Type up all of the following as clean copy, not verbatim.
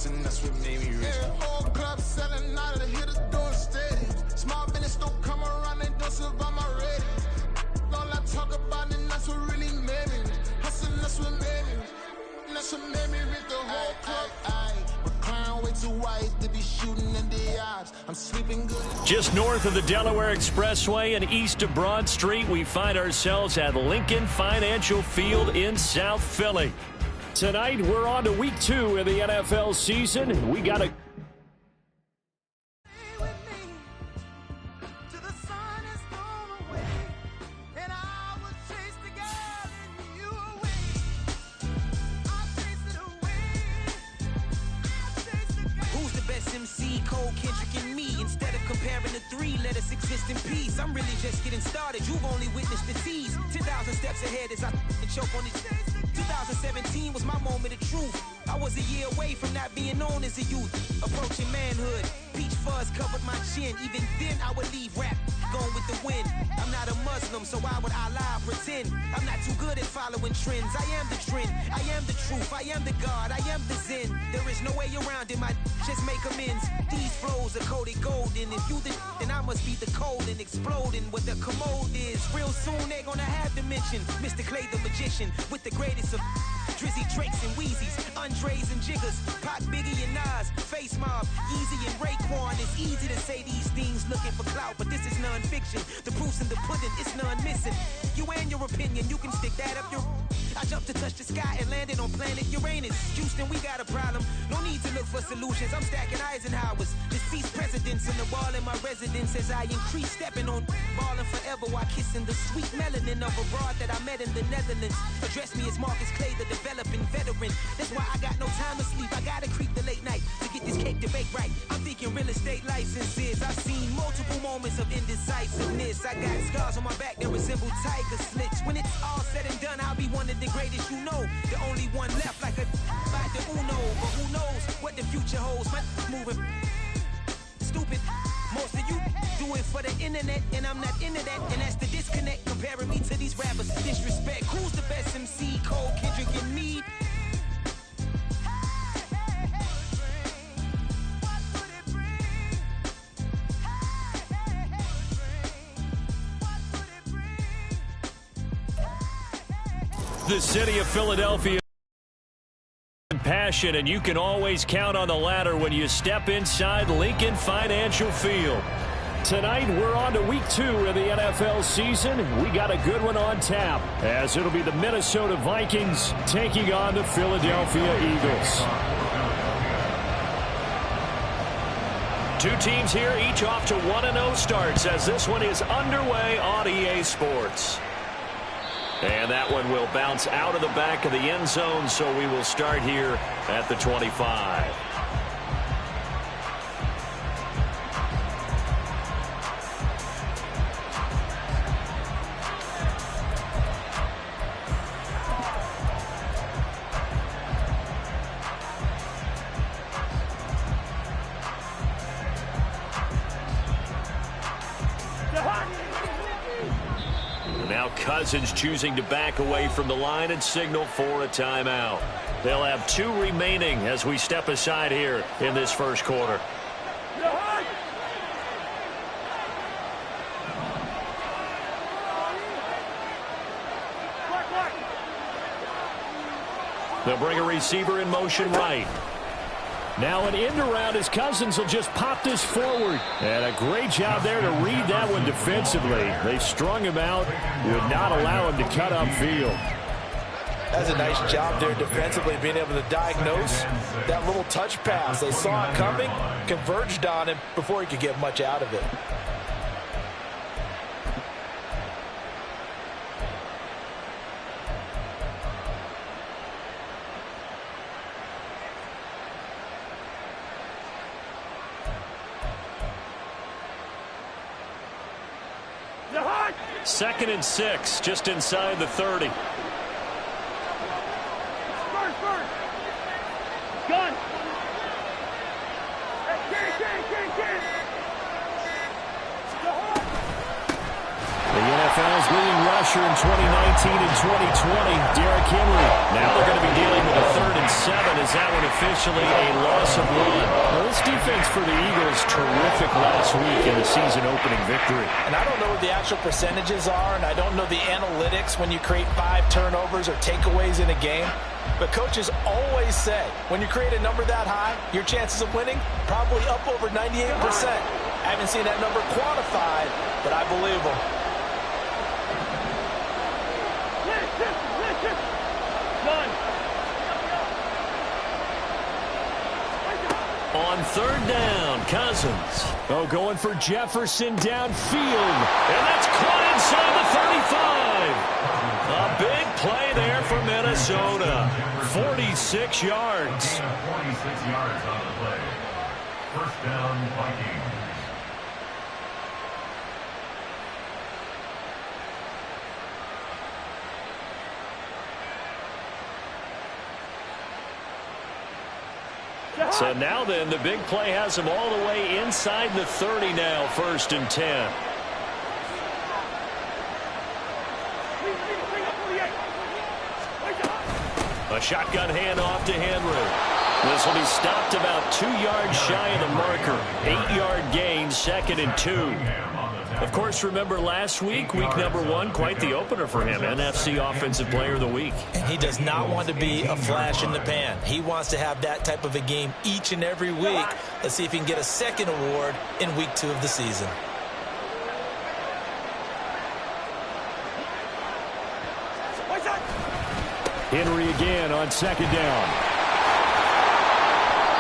hustling, that's what made me rich. Yeah, whole club selling out of the hitters doing steady. Small business don't come around, they don't survive my rating. All I talk about it, that's what really made me rich. Hustling, that's what made me rich. That's what made me rich, the whole club. Way too white to be shooting in the eyes. I'm sleeping good. Just north of the Delaware Expressway and east of Broad Street, we find ourselves at Lincoln Financial Field in South Philly. Tonight, we're on to week 2 of the NFL season. We got a exist in peace. I'm really just getting started. You've only witnessed the tease. 10,000 steps ahead as I choke on these. 2017 was my moment of truth. I was a year away from not being known as a youth. Approaching manhood. Peach fuzz covered my chin. Even then I would leave rap going with the wind. I'm not a Muslim, so why would I lie or pretend? I'm not too good at following trends. I am the trend. I am the truth. I am the God. I am the Zen. There is no way around it. I just make amends. These flows are coated golden. If you the then I must be the cold and exploding what the commode is. Real soon they're gonna have to mention Mr. Clay the magician with the greatest of Drizzy, Drakes, and Wheezies, Andres and Jiggers, Pac, Biggie, and Nas, Face Mob, Easy and Raekwon. It's easy to say these things looking for clout, but this is non-fiction. The proof's in the pudding, it's none missing. You and your opinion, you can stick that up your... I jumped to touch the sky and landed on planet Uranus. Houston, we got a problem. No need to look for solutions. I'm stacking Eisenhowers. Deceased presidents in the wall in my residence as I increase stepping on ballin' forever while kissing the sweet melanin of a broad that I met in the Netherlands. Address me as Marcus Clay, the developing veteran. That's why I got no time to sleep. I gotta creep the late night to get this cake to bake right. I'm thinking real estate licenses. I've seen multiple moments of indecisiveness. I got scars on my back that resemble tiger slits. When it's all said and done, I'll be one of the greatest you know. The only one left like a by the Uno. But who knows what the future holds? My moving stupid. Most of you do it for the internet, and I'm not into that. And that's the disconnect comparing me to these rappers. Disrespect. Who's the best MC? Cole, Kendrick, and me? The city of Philadelphia passion, and you can always count on the ladder when you step inside Lincoln Financial Field. Tonight, we're on to week 2 of the NFL season. We got a good one on tap, as it'll be the Minnesota Vikings taking on the Philadelphia Eagles. Two teams here, each off to 1-0 starts, as this one is underway on EA Sports. And that one will bounce out of the back of the end zone, so we will start here at the 25. Cousins choosing to back away from the line and signal for a timeout. They'll have 2 remaining as we step aside here in this first quarter. They'll bring a receiver in motion right. Now an end around as Cousins will just pop this forward. And a great job there to read that one defensively. They strung him out, would not allow him to cut upfield. That's a nice job there defensively, being able to diagnose that little touch pass. They saw it coming, converged on him before he could get much out of it. Second and 6, just inside the 30. Gun. The NFL's leading rusher in 2019 and 2020, Derrick Henry. Now they're going to be dealing with a 3rd and 7 as that one officially a loss of 1. Well, this defense for the Eagles, terrific last week in the season-opening victory. And I don't know what the actual percentages are, and I don't know the analytics when you create 5 turnovers or takeaways in a game. But coaches always say, when you create a number that high, your chances of winning probably up over 98%. I haven't seen that number quantified, but I believe them. On 3rd down, Cousins. Oh, going for Jefferson downfield. And that's caught inside the 35. A big play there for Minnesota. 46 yards. 46 yards on the play. 1st down, Vikings. So now then, the big play has them all the way inside the 30 now, 1st and 10. A shotgun handoff to Henry. This will be stopped about 2 yards shy of the marker. 8-yard gain, 2nd and 2. Of course, remember last week, week number 1, quite the opener for him. NFC Offensive Player of the Week. And he does not want to be a flash in the pan. He wants to have that type of a game each and every week. Let's see if he can get a 2nd award in week 2 of the season. Henry again on 2nd down.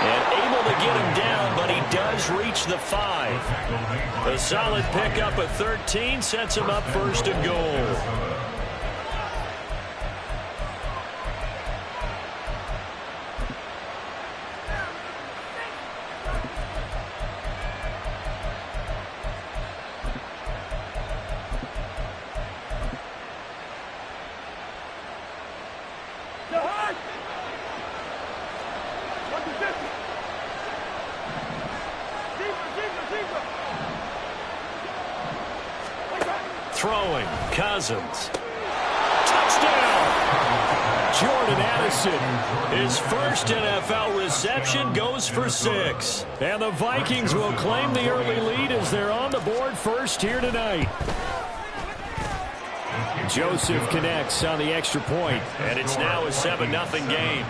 And able to get him down, but he does reach the 5. A solid pickup at 13 sets him up 1st and goal. Throwing, Cousins. Touchdown! Jordan Addison, his first NFL reception, goes for 6. And the Vikings will claim the early lead as they're on the board first here tonight. Joseph connects on the extra point, and it's now a 7-0 game.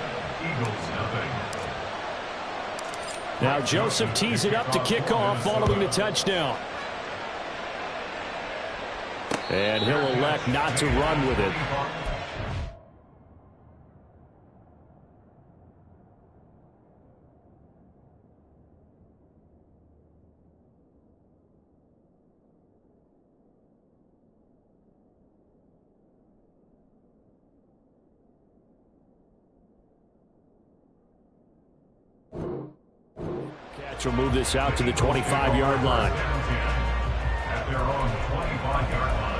Now Joseph tees it up to kick off following the touchdown. And he'll elect not to run with it. Catch will move this out to the 25-yard line. At their own 25-yard line.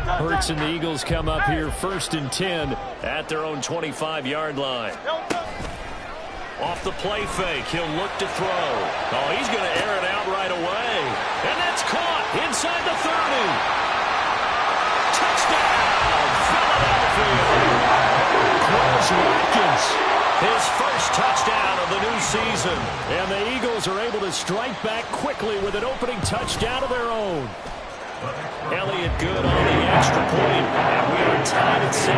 Hurts and the Eagles come up here 1st and 10 at their own 25-yard line. Off the play fake, he'll look to throw. Oh, he's going to air it out right away. And that's caught inside the 30. Touchdown, Philadelphia. Quez Watkins, his first touchdown of the new season. And the Eagles are able to strike back quickly with an opening touchdown of their own. Elliott good on the extra point, and we are tied at 7.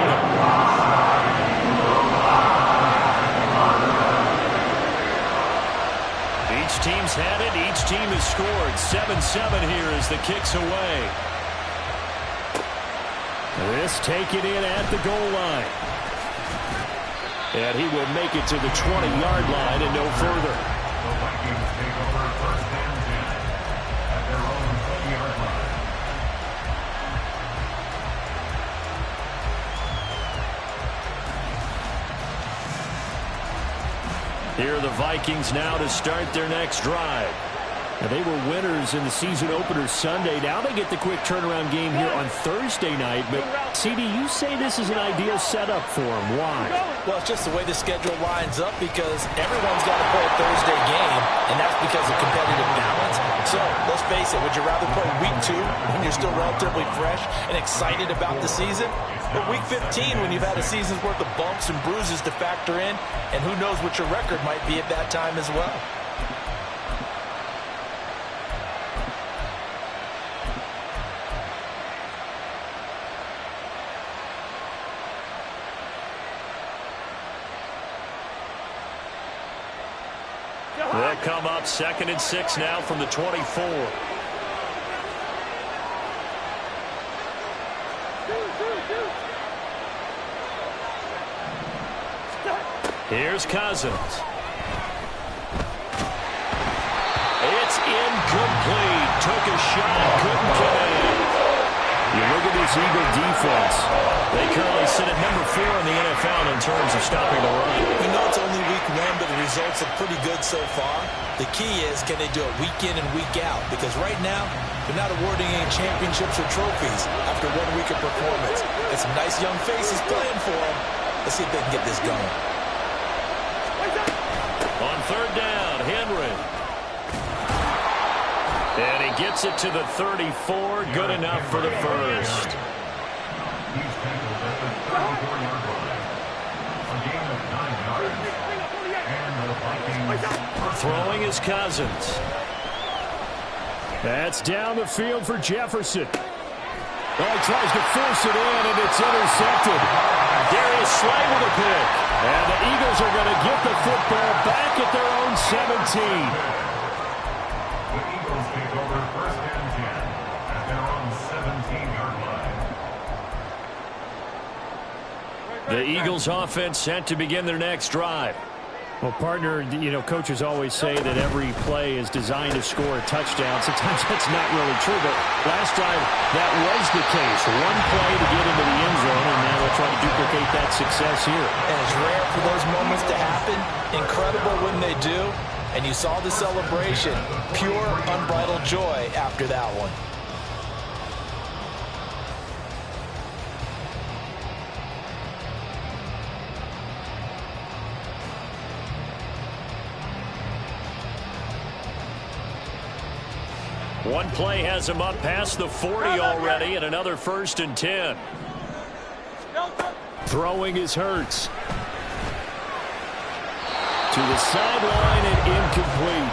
Each team's had it. Each team has scored. 7-7 here as the kick's away. This taken in at the goal line. And he will make it to the 20-yard line and no further. The Vikings take over 1st and 10 at their own 20-yard line. Here are the Vikings now to start their next drive. Now, they were winners in the season opener Sunday. Now they get the quick turnaround game here on Thursday night. But, CD, you say this is an ideal setup for them. Why? Well, it's just the way the schedule lines up because everyone's got to play a Thursday game, and that's because of competitive balance. So, let's face it, would you rather play week 2 when you're still relatively fresh and excited about the season? Or week 15 when you've had a season's worth of bumps and bruises to factor in, and who knows what your record might be at that time as well? They'll come up 2nd and 6 now from the 24. Here's Cousins. It's incomplete. Took a shot, couldn't connect. You look at this Eagle defense. They currently sit at number 4 in the NFL in terms of stopping the run. We know it's only week 1, but the results are pretty good so far. The key is, can they do it week in and week out? Because right now, they're not awarding any championships or trophies after 1 week of performance. And some nice young faces playing for them. Let's see if they can get this going. On 3rd down, Henry. And he gets it to the 34. Good enough for the first. He's tackled at the 34-yard line. A gain of 9 yards. And the Vikings throwing is Cousins. That's down the field for Jefferson. Oh, he tries to force it in, and it's intercepted. Darius Slay with a pick. And the Eagles are going to get the football back at their own 17. The Eagles take over 1st and 10 at their own 17-yard line. The Eagles offense set to begin their next drive. Well, partner, you know, coaches always say that every play is designed to score a touchdown. Sometimes that's not really true, but last drive that was the case. One play to get into the end zone, and now they'll try to duplicate that success here. And it's rare for those moments to happen. Incredible when they do. And you saw the celebration. Pure, unbridled joy after that one. One play has him up past the 40 already, and another 1st and 10. Throwing is Hurts. To the sideline and incomplete.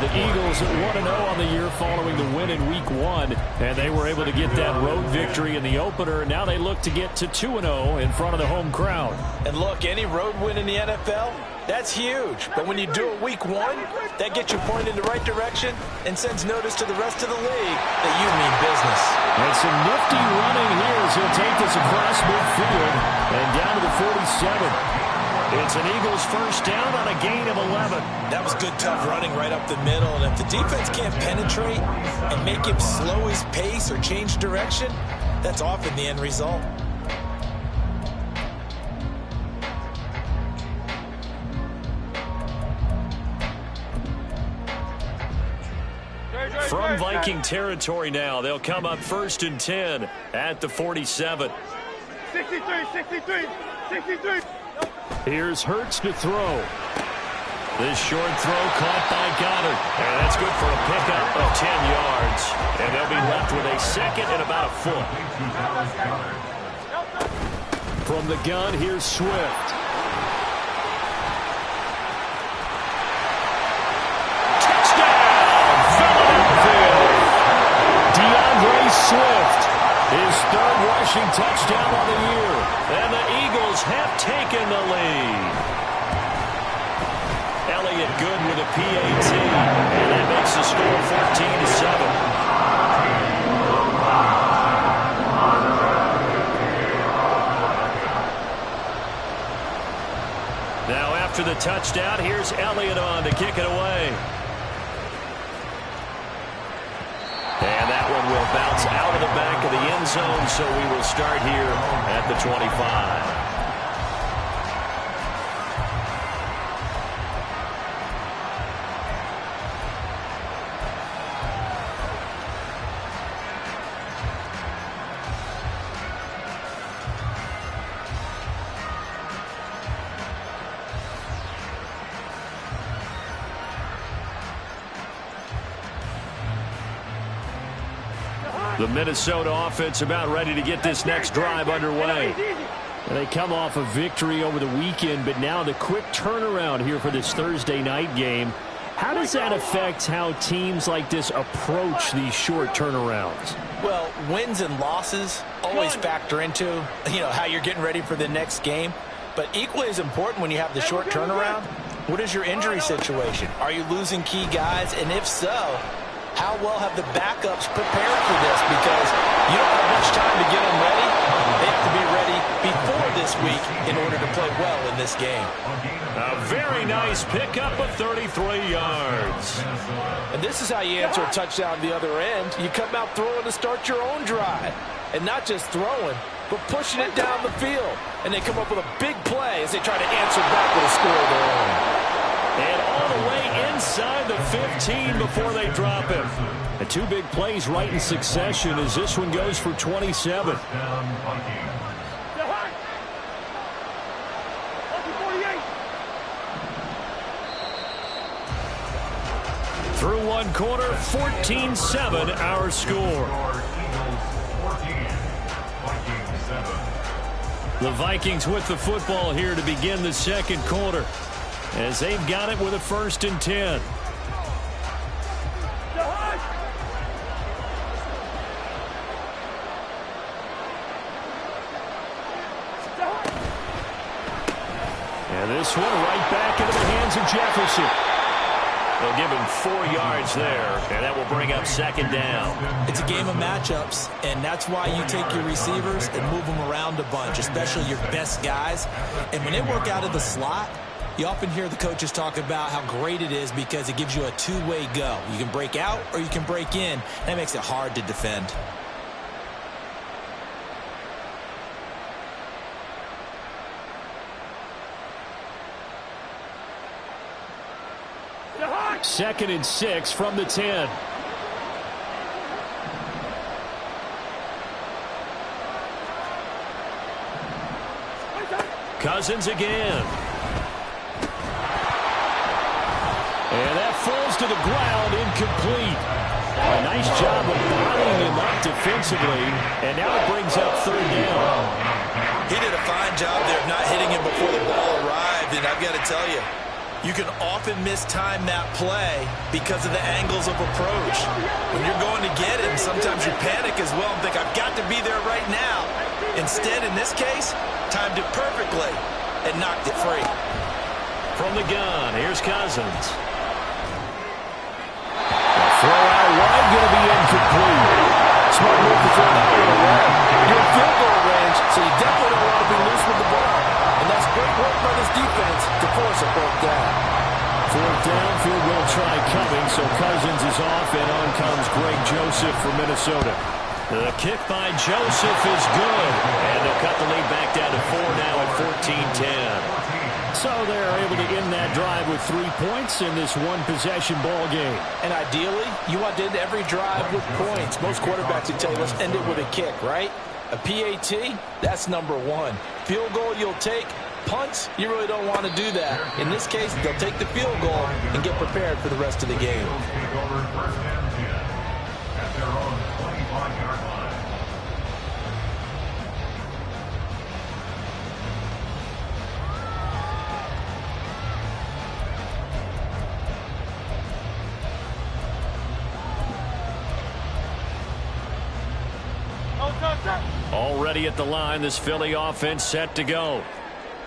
The Eagles at 1-0 on the year following the win in Week 1, and they were able to get that road victory in the opener. Now they look to get to 2-0 in front of the home crowd. And look, any road win in the NFL, that's huge. But when you do it Week 1, that gets you pointed in the right direction and sends notice to the rest of the league that you mean business. And some nifty running here as he'll take this across midfield and down to the 47. It's an Eagles 1st down on a gain of 11. That was good, tough running right up the middle. And if the defense can't penetrate and make him slow his pace or change direction, that's often the end result. From Viking territory now, they'll come up 1st and 10 at the 47. 63. Here's Hurts to throw. This short throw caught by Goddard. And that's good for a pickup of 10 yards. And they'll be left with a 2nd and about a foot. From the gun, here's Swift. Touchdown! Philadelphia! DeAndre Swift. His 3rd rushing touchdown of the year. And the Eagles have taken the lead. Elliott good with a PAT. And that makes the score 14-7. Now after the touchdown, here's Elliott on to kick it away. And that one will bounce out of the back of the end zone, so we will start here at the 25. The Minnesota offense about ready to get this next drive underway. They come off a victory over the weekend, but now the quick turnaround here for this Thursday night game. How does that affect how teams like this approach these short turnarounds? Well, wins and losses always factor into, how you're getting ready for the next game. But equally as important when you have the short turnaround, what is your injury situation? Are you losing key guys? And if so, how well have the backups prepared for this? Because you don't have much time to get them ready. They have to be ready before this week in order to play well in this game. A very nice pickup of 33 yards. And this is how you answer a touchdown the other end. You come out throwing to start your own drive. And not just throwing, but pushing it down the field. And they come up with a big play as they try to answer back with a score of their own. And all the way inside the 15 before they drop him. And two big plays right in succession as this one goes for 27. Through one quarter, 14-7 our score. The Vikings with the football here to begin the second quarter, as they've got it with a 1st and 10. And this one right back into the hands of Jefferson. They'll give him 4 yards there, and that will bring up 2nd down. It's a game of matchups, and that's why you take your receivers and move them around a bunch, especially your best guys. And when they work out of the slot, you often hear the coaches talk about how great it is because it gives you a two-way go. You can break out or you can break in. That makes it hard to defend. Second and 6 from the 10. Cousins again. And that falls to the ground, incomplete. A nice job of bodying him up defensively, and now it brings up 3rd down. He did a fine job there of not hitting him before the ball arrived, and I've got to tell you, you can often mistime that play because of the angles of approach. When you're going to get it, and sometimes you panic as well and think, I've got to be there right now. Instead, in this case, timed it perfectly and knocked it free. From the gun, here's Cousins. The throw out wide, going to be incomplete. Smart move to throw that one away. You're in field goal range, so you definitely don't want to be loose with the ball. And that's great work by this defense to force a 4th down. 4th down, field goal try coming, so Cousins is off, and on comes Greg Joseph from Minnesota. The kick by Joseph is good, and they'll cut the lead back down to 4 now at 14-10. So they're able to end that drive with 3 points in this one-possession ball game. And ideally, you want to end every drive with points. Most quarterbacks would tell you, let's end it with a kick, right? A PAT, that's number 1. Field goal you'll take. Punts, you really don't want to do that. In this case, they'll take the field goal and get prepared for the rest of the game. At their own 25-yard line. Already at the line, this Philly offense set to go.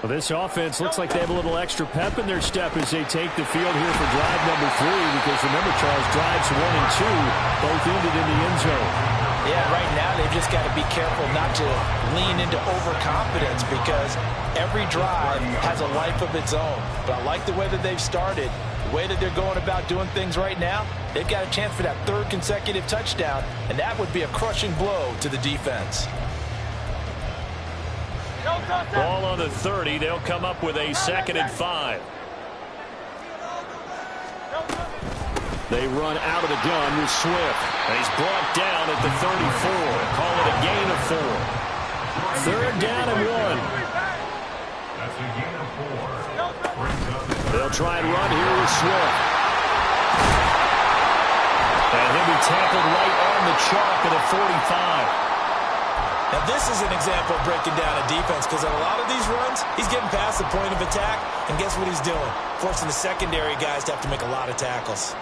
Well, this offense looks like they have a little extra pep in their step as they take the field here for drive number 3, because remember, Charles, drives 1 and 2 both ended in the end zone. Yeah, right now they've just got to be careful not to lean into overconfidence, because every drive has a life of its own. But I like the way that they've started, the way that they're going about doing things right now. They've got a chance for that 3rd consecutive touchdown, and that would be a crushing blow to the defense. Ball on the 30. They'll come up with a 2nd and 5. They run out of the gun with Swift. He's brought down at the 34. Call it a gain of 4. 3rd down and 1. That's a gain of 4. They'll try and run here with Swift. And he'll be tackled right on the chalk at the 45. Now, this is an example of breaking down a defense because on a lot of these runs, he's getting past the point of attack, and guess what he's doing? Forcing the secondary guys to have to make a lot of tackles.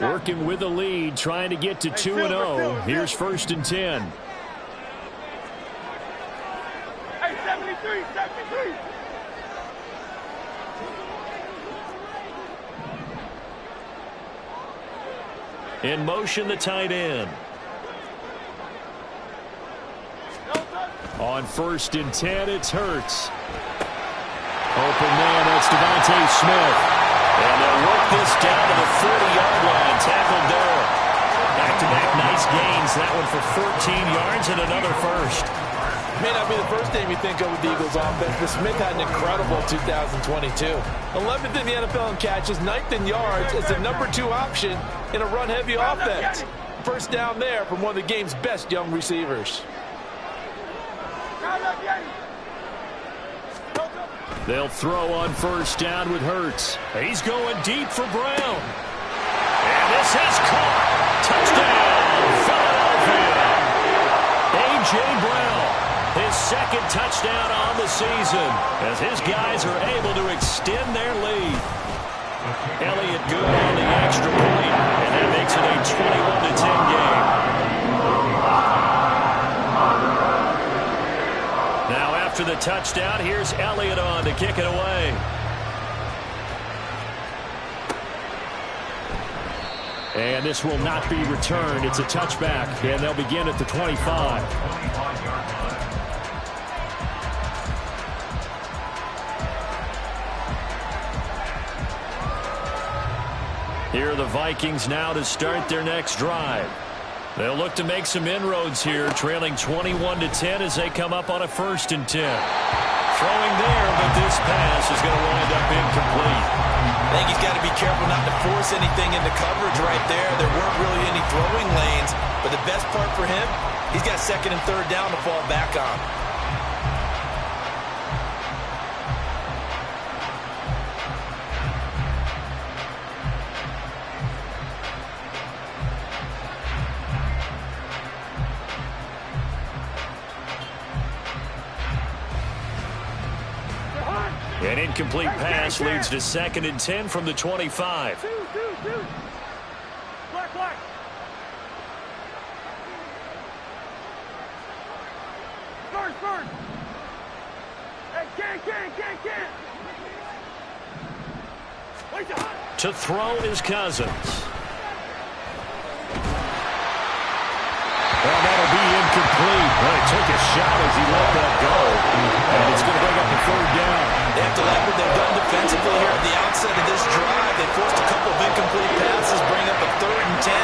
Working with the lead, trying to get to 2-0. Here's 1st and 10. Hey, 73, 73. In motion, the tight end. On 1st and 10, it's Hurts. Open man, that's Devontae Smith. And they'll work this down to the 40-yard line. Tackled there. Back-to-back nice gains. That one for 14 yards and another first. May not be the first name you think of with the Eagles offense, but Smith had an incredible 2022. 11th in the NFL in catches, 9th in yards as the #2 option in a run-heavy offense. First down there from one of the game's best young receivers. They'll throw on 1st down with Hurts. He's going deep for Brown. And this is caught. Touchdown, Philadelphia. A.J. Brown, his 2nd touchdown on the season as his guys are able to extend their lead. Elliott good on the extra point, and that makes it a 21-10 game. Now after the touchdown, here's Elliott on to kick it away. And this will not be returned. It's a touchback, and they'll begin at the 25. Here are the Vikings now to start their next drive. They'll look to make some inroads here, trailing 21-10 as they come up on a 1st and 10. Throwing there, but this pass is going to wind up incomplete. I think he's got to be careful not to force anything into coverage right there. There weren't really any throwing lanes, but the best part for him, he's got 2nd and 3rd down to fall back on. An incomplete pass leads to 2nd and 10 from the 25. Black. First. Hey, can. To throw is Cousins. Well, that'll be incomplete. Well, he took a shot as he let that go. And it's going to bring up the 3rd down. They have to like what they've done defensively here at the outset of this drive. They forced a couple of incomplete passes, bring up a 3rd and 10.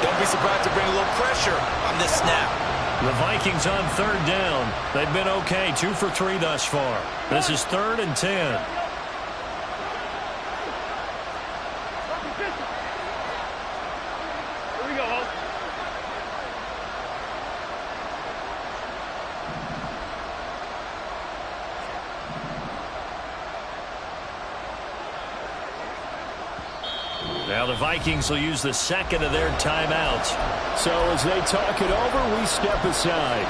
Don't be surprised to bring a little pressure on this snap. The Vikings on 3rd down. They've been okay, 2 for 3 thus far. This is 3rd and 10. Here we go, Hulk. Now the Vikings will use the 2nd of their timeouts. So as they talk it over, we step aside.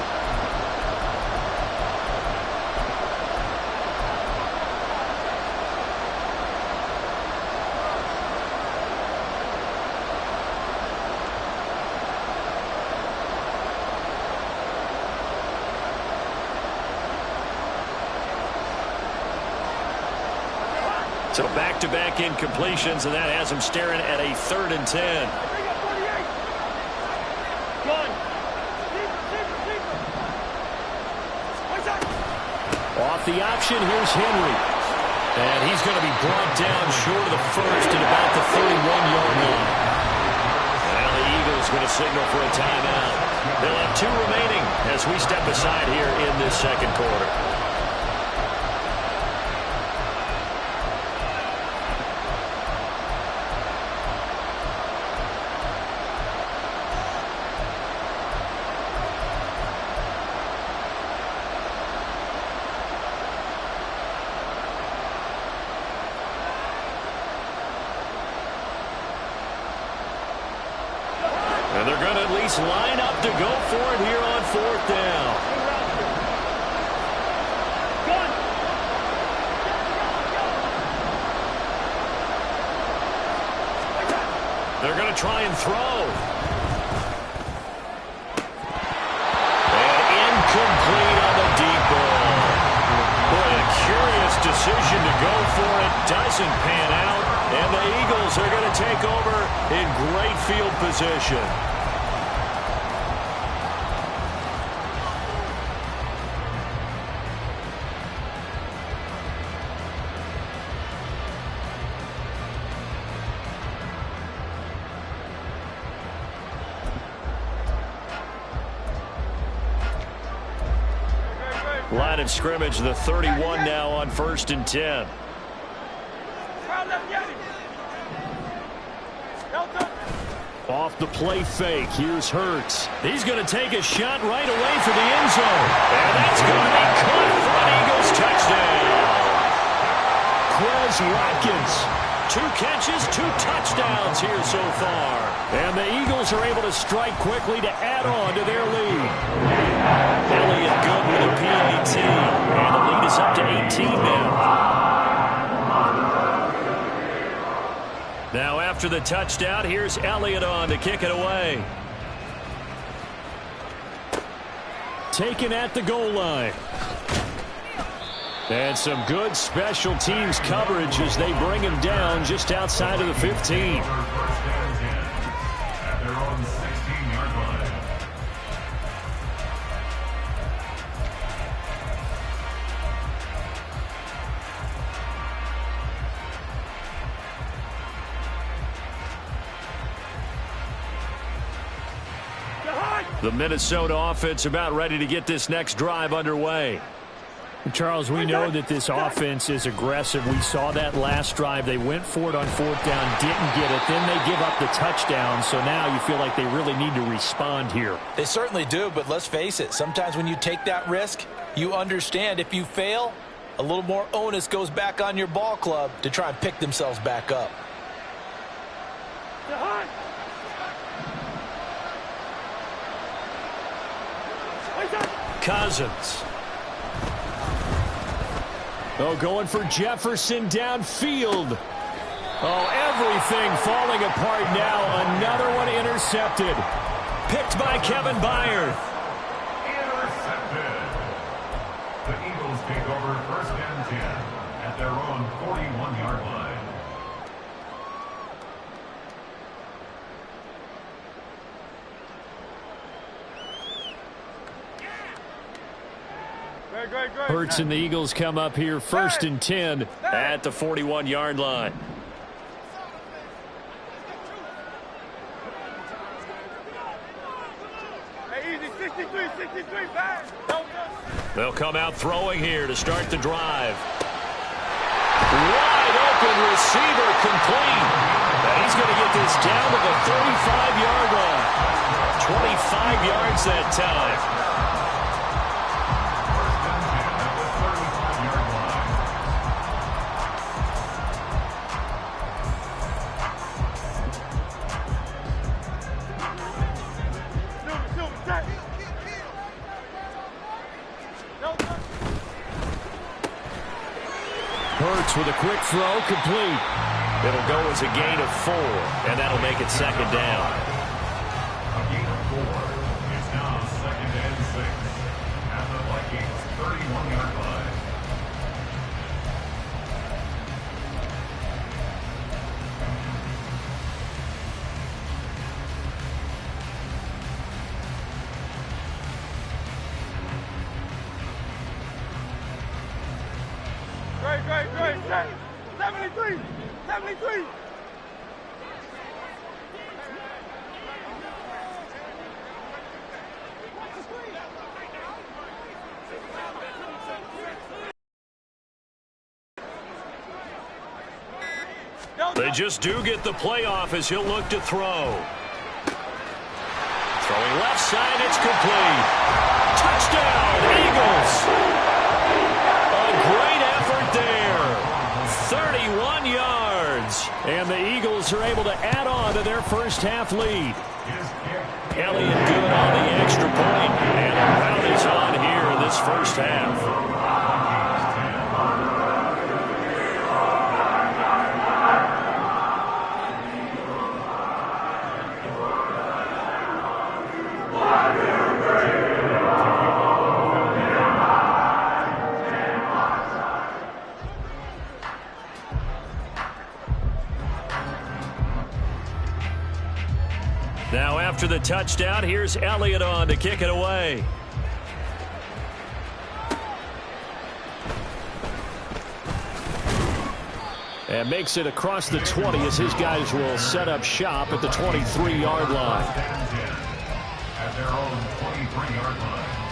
So back-to-back incompletions, and that has him staring at a 3rd and 10. Off the option, here's Henry. And he's going to be brought down short of the 1st at about the 31-yard line. Well, the Eagles going to signal for a timeout. They'll have 2 remaining as we step aside here in this 2nd quarter. And they're going to at least line up to go for it here on 4th down. They're going to try and throw. And incomplete on the deep ball. Boy, a curious decision to go for it. Doesn't pan out. And the Eagles are going to take over in great field position. Line of scrimmage, the 31 now on 1st and 10. Off the play fake, here's Hurts. He's going to take a shot right away for the end zone. And that's going to be caught for an Eagles touchdown. Quez Watkins. 2 catches, 2 touchdowns here so far. And the Eagles are able to strike quickly to add on to their lead. Elliott good with a PAT. And the lead is up to 18 now. Now after the touchdown, here's Elliott on to kick it away. Taken at the goal line. And some good special teams coverage as they bring him down just outside of the 15. At their own 16-yard line. The Minnesota offense about ready to get this next drive underway. Charles, we know that this offense is aggressive. We saw that last drive. They went for it on 4th down, didn't get it. Then they give up the touchdown. So now you feel like they really need to respond here. They certainly do, but let's face it. Sometimes when you take that risk, you understand if you fail, a little more onus goes back on your ball club to try and pick themselves back up. Cousins. Oh, going for Jefferson downfield. Oh, everything falling apart now. Another one intercepted. Picked by Kevin Byard. Intercepted. The Eagles take over 1st and 10 at their own 41-yard line. Hurts and the Eagles come up here 1st and 10 at the 41-yard line. Hey, easy, 63, back. They'll come out throwing here to start the drive. Wide open receiver complete. And he's going to get this down to the 35-yard line. 25 yards that time. Hurts with a quick throw, complete. It'll go as a gain of 4, and that'll make it 2nd down. A gain of 4 is now 2nd and 6 at the Vikings 31-yard line. Great. 73. They just do get the playoff as he'll look to throw. Throwing left side, it's complete. Touchdown, Eagles. A great effort there. 41 yards. And the Eagles are able to add on to their first half lead. Elliott good on the extra point, and a rout is on here in this first half. Now after the touchdown, here's Elliott on to kick it away. And makes it across the 20 as his guys will set up shop at the 23-yard line. At their own 23-yard line.